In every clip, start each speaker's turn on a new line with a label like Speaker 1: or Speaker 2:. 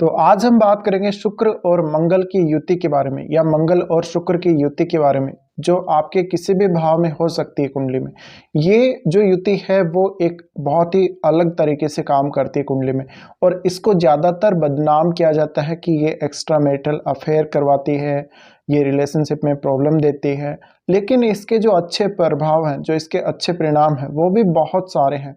Speaker 1: तो आज हम बात करेंगे शुक्र और मंगल की युति के बारे में या मंगल और शुक्र की युति के बारे में जो आपके किसी भी भाव में हो सकती है कुंडली में। ये जो युति है वो एक बहुत ही अलग तरीके से काम करती है कुंडली में और इसको ज़्यादातर बदनाम किया जाता है कि ये एक्स्ट्रा मैरिटल अफेयर करवाती है, ये रिलेशनशिप में प्रॉब्लम देती है। लेकिन इसके जो अच्छे प्रभाव हैं, जो इसके अच्छे परिणाम हैं वो भी बहुत सारे हैं।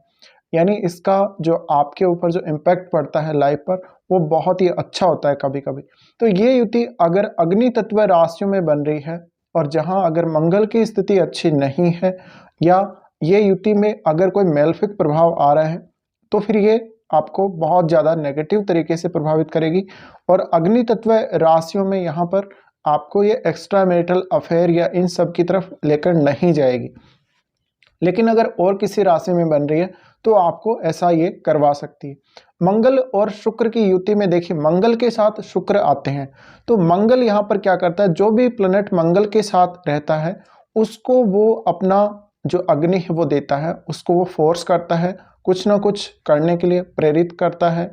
Speaker 1: यानी इसका जो आपके ऊपर जो इम्पैक्ट पड़ता है लाइफ पर वो बहुत ही अच्छा होता है कभी कभी। तो ये युति अगर अग्नि तत्व राशियों में बन रही है और जहां अगर मंगल की स्थिति अच्छी नहीं है या ये युति में अगर कोई मेलेफिक प्रभाव आ रहा है तो फिर ये आपको बहुत ज़्यादा नेगेटिव तरीके से प्रभावित करेगी। और अग्नि तत्व राशियों में यहाँ पर आपको ये एक्स्ट्रा मैरिटल अफेयर या इन सब की तरफ लेकर नहीं जाएगी। लेकिन अगर और किसी राशि में बन रही है तो आपको ऐसा ये करवा सकती है। मंगल और शुक्र की युति में देखिए, मंगल के साथ शुक्र आते हैं तो मंगल यहाँ पर क्या करता है, जो भी प्लेनेट मंगल के साथ रहता है उसको वो अपना जो अग्नि है वो देता है, उसको वो फोर्स करता है, कुछ ना कुछ करने के लिए प्रेरित करता है।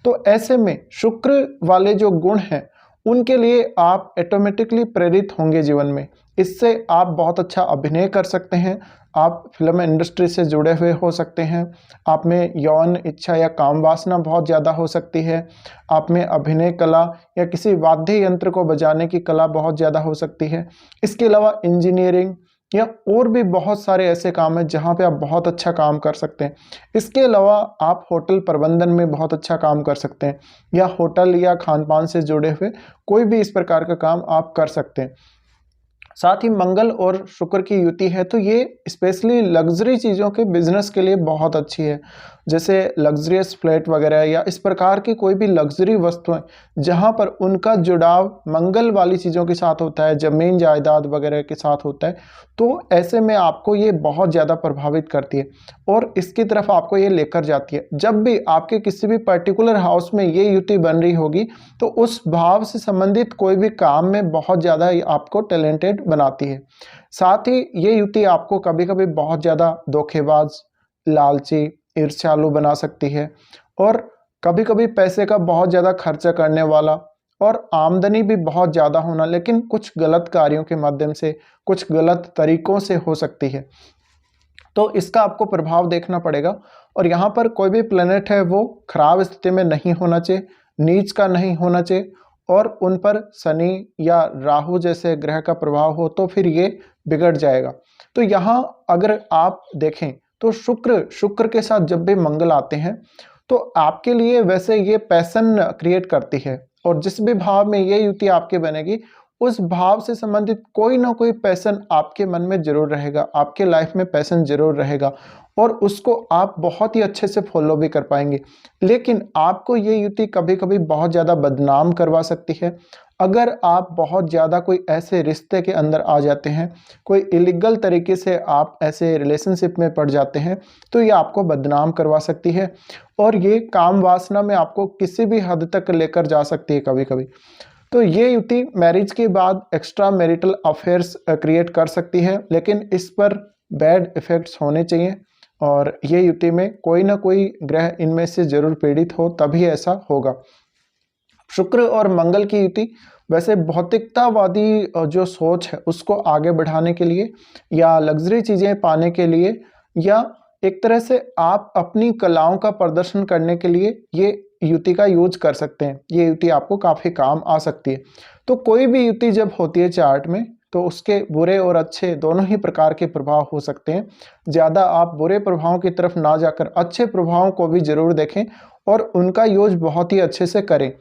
Speaker 1: तो ऐसे में शुक्र वाले जो गुण हैं उनके लिए आप ऑटोमेटिकली प्रेरित होंगे जीवन में। इससे आप बहुत अच्छा अभिनय कर सकते हैं, आप फिल्म इंडस्ट्री से जुड़े हुए हो सकते हैं, आप में यौन इच्छा या काम वासना बहुत ज़्यादा हो सकती है, आप में अभिनय कला या किसी वाद्य यंत्र को बजाने की कला बहुत ज़्यादा हो सकती है। इसके अलावा इंजीनियरिंग या और भी बहुत सारे ऐसे काम हैं जहाँ पे आप बहुत अच्छा काम कर सकते हैं। इसके अलावा आप होटल प्रबंधन में बहुत अच्छा काम कर सकते हैं या होटल या खान पान से जुड़े हुए कोई भी इस प्रकार का काम आप कर सकते हैं। साथ ही मंगल और शुक्र की युति है तो ये स्पेशली लग्जरी चीज़ों के बिजनेस के लिए बहुत अच्छी है, जैसे लग्जरियस फ्लैट वगैरह या इस प्रकार की कोई भी लग्जरी वस्तुएं जहां पर उनका जुड़ाव मंगल वाली चीज़ों के साथ होता है, ज़मीन जायदाद वगैरह के साथ होता है। तो ऐसे में आपको ये बहुत ज़्यादा प्रभावित करती है और इसकी तरफ आपको ये लेकर जाती है। जब भी आपके किसी भी पर्टिकुलर हाउस में ये युति बन रही होगी तो उस भाव से संबंधित कोई भी काम में बहुत ज़्यादा आपको टैलेंटेड बनाती है। साथ ही ये युति आपको कभी कभी बहुत ज़्यादा धोखेबाज, लालची, ईर्ष्यालु बना सकती है और कभी कभी पैसे का बहुत ज़्यादा खर्चा करने वाला और आमदनी भी बहुत ज़्यादा होना, लेकिन कुछ गलत कार्यों के माध्यम से, कुछ गलत तरीकों से हो सकती है। तो इसका आपको प्रभाव देखना पड़ेगा और यहाँ पर कोई भी प्लेनेट है वो खराब स्थिति में नहीं होना चाहिए, नीच का नहीं होना चाहिए और उन पर शनि या राहु जैसे ग्रह का प्रभाव हो तो फिर ये बिगड़ जाएगा। तो यहाँ अगर आप देखें तो शुक्र के साथ जब भी मंगल आते हैं तो आपके लिए वैसे ये पैशन क्रिएट करती है और जिस भी भाव में ये युति आपके बनेगी उस भाव से संबंधित कोई ना कोई पैशन आपके मन में जरूर रहेगा, आपके लाइफ में पैशन जरूर रहेगा और उसको आप बहुत ही अच्छे से फॉलो भी कर पाएंगे। लेकिन आपको ये युति कभी कभी बहुत ज़्यादा बदनाम करवा सकती है। अगर आप बहुत ज़्यादा कोई ऐसे रिश्ते के अंदर आ जाते हैं, कोई इलीगल तरीके से आप ऐसे रिलेशनशिप में पड़ जाते हैं तो ये आपको बदनाम करवा सकती है और ये काम वासना में आपको किसी भी हद तक लेकर जा सकती है कभी कभी। तो ये युति मैरिज के बाद एक्स्ट्रा मैरिटल अफेयर्स क्रिएट कर सकती है, लेकिन इस पर बैड इफ़ेक्ट्स होने चाहिए और ये युति में कोई ना कोई ग्रह इनमें से जरूर पीड़ित हो तभी ऐसा होगा। शुक्र और मंगल की युति वैसे भौतिकतावादी जो सोच है उसको आगे बढ़ाने के लिए या लग्जरी चीज़ें पाने के लिए या एक तरह से आप अपनी कलाओं का प्रदर्शन करने के लिए ये युति का यूज कर सकते हैं। ये युति आपको काफ़ी काम आ सकती है। तो कोई भी युति जब होती है चार्ट में तो उसके बुरे और अच्छे दोनों ही प्रकार के प्रभाव हो सकते हैं। ज़्यादा आप बुरे प्रभावों की तरफ ना जाकर अच्छे प्रभावों को भी जरूर देखें और उनका यूज बहुत ही अच्छे से करें।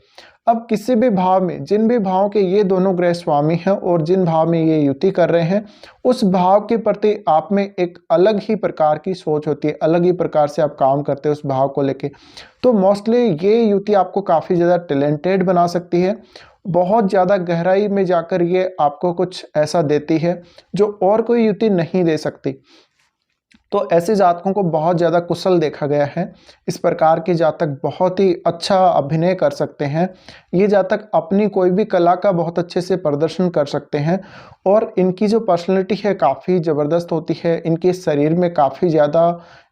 Speaker 1: अब किसी भी भाव में, जिन भी भावों के ये दोनों ग्रह स्वामी हैं और जिन भाव में ये युति कर रहे हैं उस भाव के प्रति आप में एक अलग ही प्रकार की सोच होती है, अलग ही प्रकार से आप काम करते हैं उस भाव को लेके। तो मोस्टली ये युति आपको काफ़ी ज़्यादा टैलेंटेड बना सकती है, बहुत ज़्यादा गहराई में जाकर ये आपको कुछ ऐसा देती है जो और कोई युति नहीं दे सकती। तो ऐसे जातकों को बहुत ज़्यादा कुशल देखा गया है। इस प्रकार के जातक बहुत ही अच्छा अभिनय कर सकते हैं। ये जातक अपनी कोई भी कला का बहुत अच्छे से प्रदर्शन कर सकते हैं और इनकी जो पर्सनैलिटी है काफ़ी ज़बरदस्त होती है। इनके शरीर में काफ़ी ज़्यादा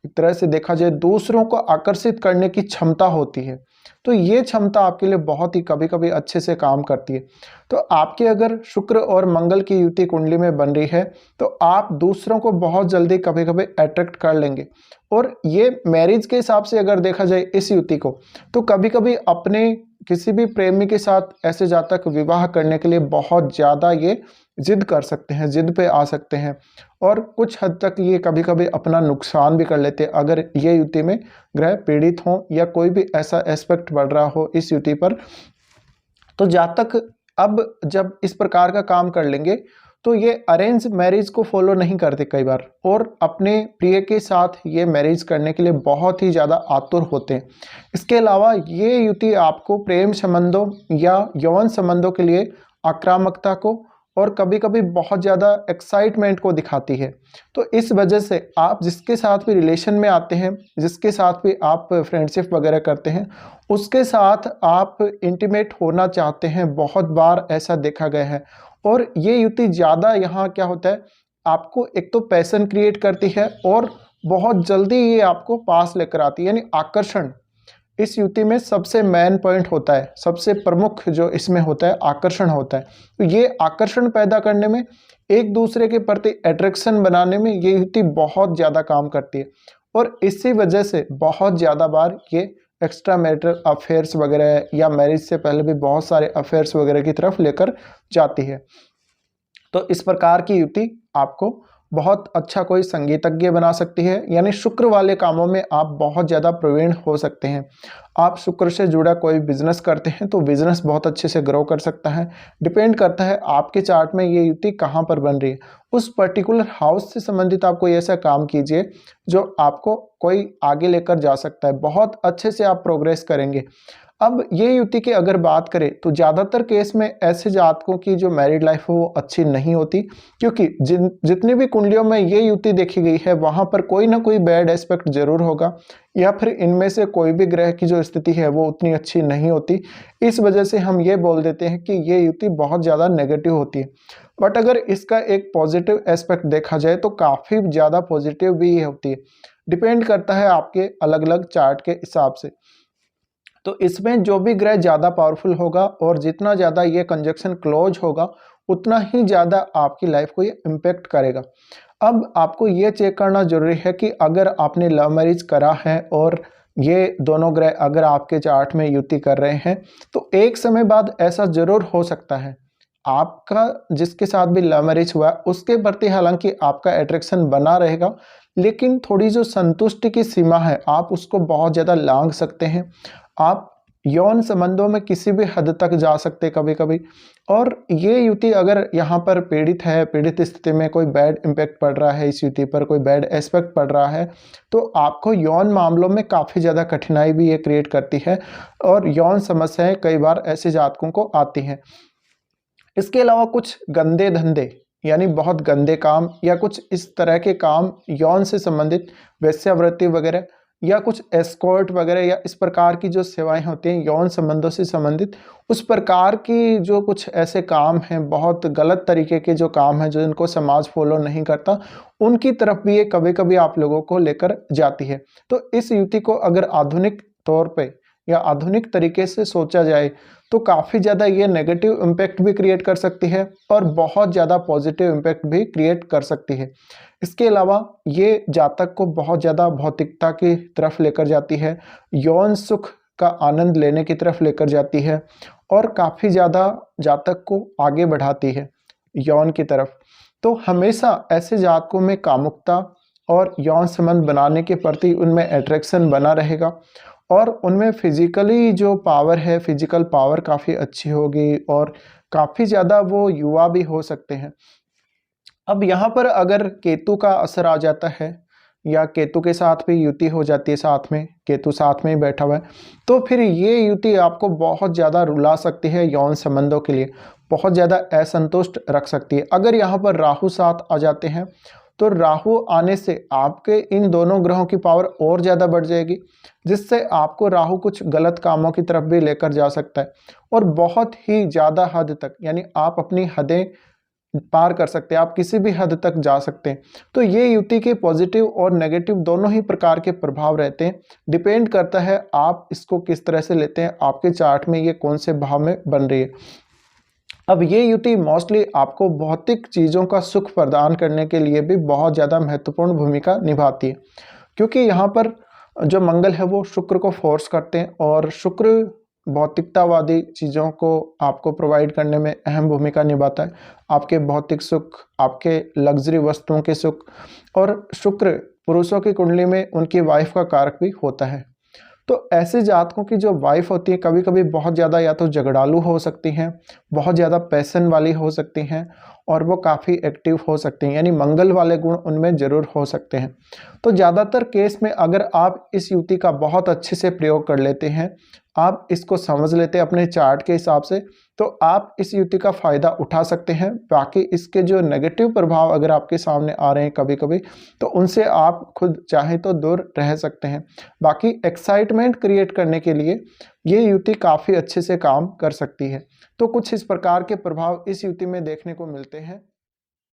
Speaker 1: एक तरह से देखा जाए दूसरों को आकर्षित करने की क्षमता होती है। तो ये क्षमता आपके लिए बहुत ही कभी कभी अच्छे से काम करती है। तो आपके अगर शुक्र और मंगल की युति कुंडली में बन रही है तो आप दूसरों को बहुत जल्दी कभी कभी अट्रैक्ट कर लेंगे। और ये मैरिज के हिसाब से अगर देखा जाए इस युति को, तो कभी कभी अपने किसी भी प्रेमी के साथ ऐसे जातक विवाह करने के लिए बहुत ज़्यादा ये जिद कर सकते हैं, जिद पे आ सकते हैं, और कुछ हद तक ये कभी कभी अपना नुकसान भी कर लेते हैं अगर ये युति में ग्रह पीड़ित हों या कोई भी ऐसा एस्पेक्ट बढ़ रहा हो इस युति पर। तो जातक अब जब इस प्रकार का काम कर लेंगे तो ये अरेंज मैरिज को फॉलो नहीं करते कई बार, और अपने प्रिय के साथ ये मैरिज करने के लिए बहुत ही ज़्यादा आतुर होते हैं। इसके अलावा ये युति आपको प्रेम संबंधों या यौन संबंधों के लिए आक्रामकता को और कभी कभी बहुत ज़्यादा एक्साइटमेंट को दिखाती है। तो इस वजह से आप जिसके साथ भी रिलेशन में आते हैं, जिसके साथ भी आप फ्रेंडशिप वगैरह करते हैं, उसके साथ आप इंटीमेट होना चाहते हैं, बहुत बार ऐसा देखा गया है। और ये युति ज़्यादा यहाँ क्या होता है, आपको एक तो पैशन क्रिएट करती है और बहुत जल्दी ये आपको पास लेकर आती है, यानी आकर्षण इस युति में सबसे मेन पॉइंट होता है, सबसे प्रमुख जो इसमें होता है आकर्षण होता है। तो ये आकर्षण पैदा करने में, एक दूसरे के प्रति अट्रैक्शन बनाने में ये युति बहुत ज़्यादा काम करती है। और इसी वजह से बहुत ज़्यादा बार ये एक्स्ट्रा मैरिटल अफेयर्स वगैरह या मैरिज से पहले भी बहुत सारे अफेयर्स वगैरह की तरफ लेकर जाती है। तो इस प्रकार की युति आपको बहुत अच्छा कोई संगीतज्ञ बना सकती है, यानी शुक्र वाले कामों में आप बहुत ज़्यादा प्रवीण हो सकते हैं। आप शुक्र से जुड़ा कोई बिजनेस करते हैं तो बिजनेस बहुत अच्छे से ग्रो कर सकता है। डिपेंड करता है आपके चार्ट में ये युति कहाँ पर बन रही है, उस पर्टिकुलर हाउस से संबंधित आप कोई ऐसा काम कीजिए जो आपको कोई आगे लेकर जा सकता है, बहुत अच्छे से आप प्रोग्रेस करेंगे। अब ये युति की अगर बात करें तो ज़्यादातर केस में ऐसे जातकों की जो मैरिड लाइफ है वो अच्छी नहीं होती, क्योंकि जितनी भी कुंडलियों में ये युति देखी गई है वहाँ पर कोई ना कोई बैड एस्पेक्ट जरूर होगा, या फिर इनमें से कोई भी ग्रह की जो स्थिति है वो उतनी अच्छी नहीं होती। इस वजह से हम ये बोल देते हैं कि ये युति बहुत ज़्यादा नेगेटिव होती है। बट अगर इसका एक पॉजिटिव एस्पेक्ट देखा जाए तो काफ़ी ज़्यादा पॉजिटिव भी होती है। डिपेंड करता है आपके अलग अलग चार्ट के हिसाब से। तो इसमें जो भी ग्रह ज़्यादा पावरफुल होगा और जितना ज़्यादा ये कंजक्शन क्लोज होगा उतना ही ज़्यादा आपकी लाइफ को ये इम्पेक्ट करेगा। अब आपको ये चेक करना जरूरी है कि अगर आपने लव मैरिज करा है और ये दोनों ग्रह अगर आपके चार्ट में युति कर रहे हैं तो एक समय बाद ऐसा जरूर हो सकता है आपका जिसके साथ भी लव मैरिज हुआ उसके प्रति हालांकि आपका अट्रैक्शन बना रहेगा, लेकिन थोड़ी जो संतुष्टि की सीमा है आप उसको बहुत ज़्यादा लांघ सकते हैं। आप यौन संबंधों में किसी भी हद तक जा सकते कभी कभी। और ये युति अगर यहाँ पर पीड़ित है, पीड़ित स्थिति में कोई बैड इम्पैक्ट पड़ रहा है, इस युति पर कोई बैड एस्पेक्ट पड़ रहा है, तो आपको यौन मामलों में काफ़ी ज़्यादा कठिनाई भी ये क्रिएट करती है और यौन समस्याएं कई बार ऐसे जातकों को आती हैं। इसके अलावा कुछ गंदे धंधे यानी बहुत गंदे काम या कुछ इस तरह के काम यौन से संबंधित, वेश्यावृत्ति वगैरह या कुछ एस्कॉर्ट वगैरह या इस प्रकार की जो सेवाएं होती हैं यौन संबंधों से संबंधित, उस प्रकार की जो कुछ ऐसे काम हैं, बहुत गलत तरीके के जो काम हैं जो इनको समाज फॉलो नहीं करता, उनकी तरफ भी ये कभी कभी आप लोगों को लेकर जाती है। तो इस युति को अगर आधुनिक तौर पे या आधुनिक तरीके से सोचा जाए तो काफ़ी ज़्यादा ये नेगेटिव इम्पैक्ट भी क्रिएट कर सकती है और बहुत ज़्यादा पॉजिटिव इम्पैक्ट भी क्रिएट कर सकती है। इसके अलावा ये जातक को बहुत ज़्यादा भौतिकता की तरफ लेकर जाती है, यौन सुख का आनंद लेने की तरफ लेकर जाती है और काफ़ी ज़्यादा जातक को आगे बढ़ाती है यौन की तरफ। तो हमेशा ऐसे जातकों में कामुकता और यौन संबंध बनाने के प्रति उनमें अट्रैक्शन बना रहेगा और उनमें फिजिकली जो पावर है, फिजिकल पावर काफ़ी अच्छी होगी और काफ़ी ज़्यादा वो युवा भी हो सकते हैं। अब यहाँ पर अगर केतु का असर आ जाता है या केतु के साथ भी युति हो जाती है, साथ में केतु साथ में ही बैठा हुआ है, तो फिर ये युति आपको बहुत ज़्यादा रुला सकती है, यौन संबंधों के लिए बहुत ज़्यादा असंतुष्ट रख सकती है। अगर यहाँ पर राहु साथ आ जाते हैं तो राहु आने से आपके इन दोनों ग्रहों की पावर और ज़्यादा बढ़ जाएगी, जिससे आपको राहु कुछ गलत कामों की तरफ भी लेकर जा सकता है और बहुत ही ज़्यादा हद तक, यानी आप अपनी हदें पार कर सकते हैं, आप किसी भी हद तक जा सकते हैं। तो ये युति के पॉजिटिव और नेगेटिव दोनों ही प्रकार के प्रभाव रहते हैं। डिपेंड करता है आप इसको किस तरह से लेते हैं, आपके चार्ट में ये कौन से भाव में बन रही है। अब ये युति मोस्टली आपको भौतिक चीज़ों का सुख प्रदान करने के लिए भी बहुत ज़्यादा महत्वपूर्ण भूमिका निभाती है, क्योंकि यहाँ पर जो मंगल है वो शुक्र को फोर्स करते हैं और शुक्र भौतिकतावादी चीज़ों को आपको प्रोवाइड करने में अहम भूमिका निभाता है। आपके भौतिक सुख, आपके लग्जरी वस्तुओं के सुख, और शुक्र पुरुषों की कुंडली में उनकी वाइफ का कारक भी होता है। तो ऐसे जातकों की जो वाइफ होती है कभी कभी बहुत ज़्यादा या तो झगड़ालू हो सकती हैं, बहुत ज़्यादा पैसन वाली हो सकती हैं, और वो काफ़ी एक्टिव हो सकती हैं, यानी मंगल वाले गुण उनमें ज़रूर हो सकते हैं। तो ज़्यादातर केस में अगर आप इस युति का बहुत अच्छे से प्रयोग कर लेते हैं, आप इसको समझ लेते हैं अपने चार्ट के हिसाब से, तो आप इस युति का फ़ायदा उठा सकते हैं। बाकी इसके जो नेगेटिव प्रभाव अगर आपके सामने आ रहे हैं कभी कभी, तो उनसे आप खुद चाहें तो दूर रह सकते हैं। बाकी एक्साइटमेंट क्रिएट करने के लिए ये युति काफ़ी अच्छे से काम कर सकती है। तो कुछ इस प्रकार के प्रभाव इस युति में देखने को मिलते हैं।